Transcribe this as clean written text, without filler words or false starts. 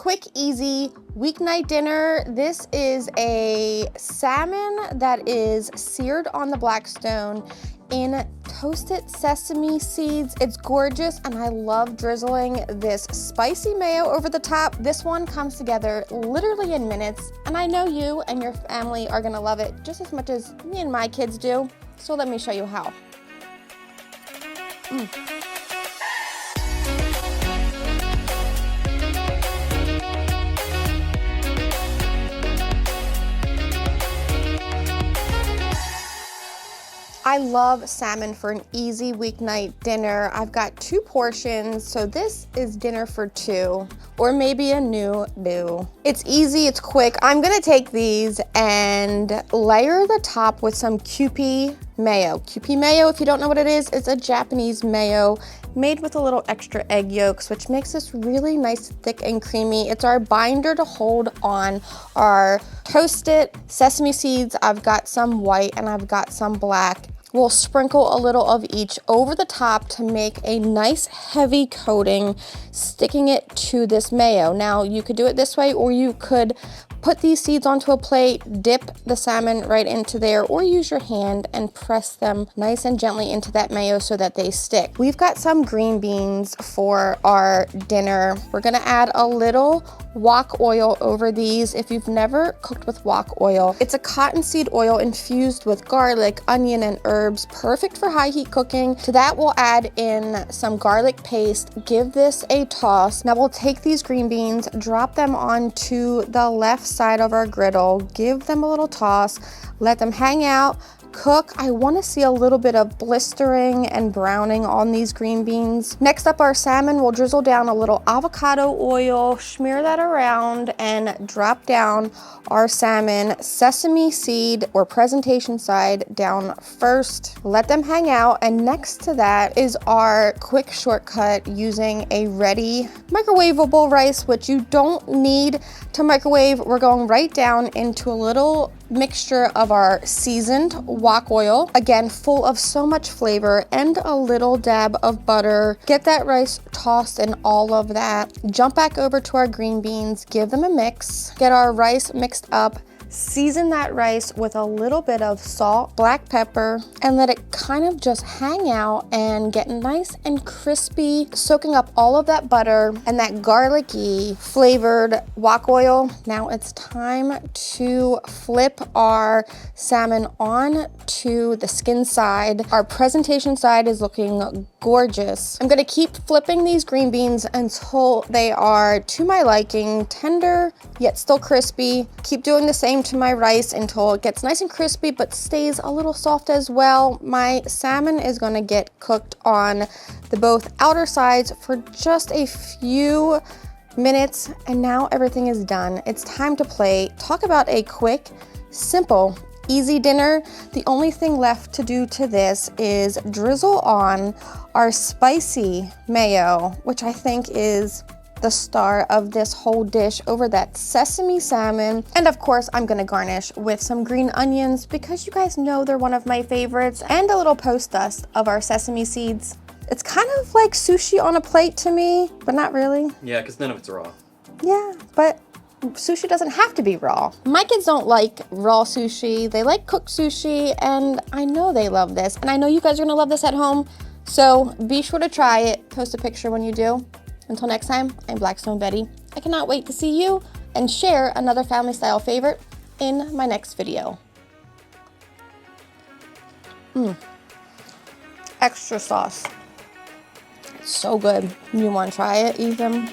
quick, easy weeknight dinner. This is a salmon that is seared on the Blackstone in toasted sesame seeds. It's gorgeous, and I love drizzling this spicy mayo over the top. This one comes together literally in minutes, and I know you and your family are gonna love it just as much as me and my kids do. So let me show you how. I love salmon for an easy weeknight dinner. I've got 2 portions, so this is dinner for 2, or maybe a new do. It's easy, it's quick. I'm gonna take these and layer the top with some Kewpie Mayo. Kewpie Mayo, if you don't know what it is, it's a Japanese mayo made with a little extra egg yolks, which makes this really nice, thick and creamy. It's our binder to hold on our toasted sesame seeds. I've got some white and I've got some black. We'll sprinkle a little of each over the top to make a nice heavy coating, sticking it to this mayo. Now you could do it this way, or you could put these seeds onto a plate, dip the salmon right into there, or use your hand and press them nice and gently into that mayo so that they stick. We've got some green beans for our dinner. We're gonna add a little wok oil over these. If you've never cooked with wok oil, it's a cottonseed oil infused with garlic, onion, and herbs, perfect for high heat cooking. To that, we'll add in some garlic paste, give this a toss. Now we'll take these green beans, drop them onto the left side of our griddle, give them a little toss, let them hang out, cook. I want to see a little bit of blistering and browning on these green beans. Next up, our salmon. We'll drizzle down a little avocado oil, smear that around, and drop down our salmon sesame seed or presentation side down first. Let them hang out, and next to that is our quick shortcut using a ready microwavable rice, which you don't need to microwave. We're going right down into a little mixture of our seasoned wok oil, again full of so much flavor, and a little dab of butter. Get that rice tossed in all of that. Jump back over to our green beans, give them a mix, get our rice mixed up, season that rice with a little bit of salt, black pepper, and let it kind of just hang out and get nice and crispy, soaking up all of that butter and that garlicky flavored wok oil. Now it's time to flip our salmon on to the skin side. Our presentation side is looking gorgeous. I'm gonna keep flipping these green beans until they are to my liking, tender yet still crispy. Keep doing the same to my rice until it gets nice and crispy but stays a little soft as well. My salmon is going to get cooked on the both outer sides for just a few minutes, and now everything is done. It's time to plate. Talk about a quick, simple, easy dinner. The only thing left to do to this is drizzle on our spicy mayo, which I think is the star of this whole dish, over that sesame salmon. And of course, I'm gonna garnish with some green onions because you guys know they're one of my favorites, and a little post dust of our sesame seeds. It's kind of like sushi on a plate to me, but not really. Yeah, because none of it's raw. Yeah, but sushi doesn't have to be raw. My kids don't like raw sushi. They like cooked sushi, and I know they love this. And I know you guys are gonna love this at home. So be sure to try it. Post a picture when you do. Until next time, I'm Blackstone Betty. I cannot wait to see you and share another family style favorite in my next video. Extra sauce. It's so good. You want to try it, Ethan?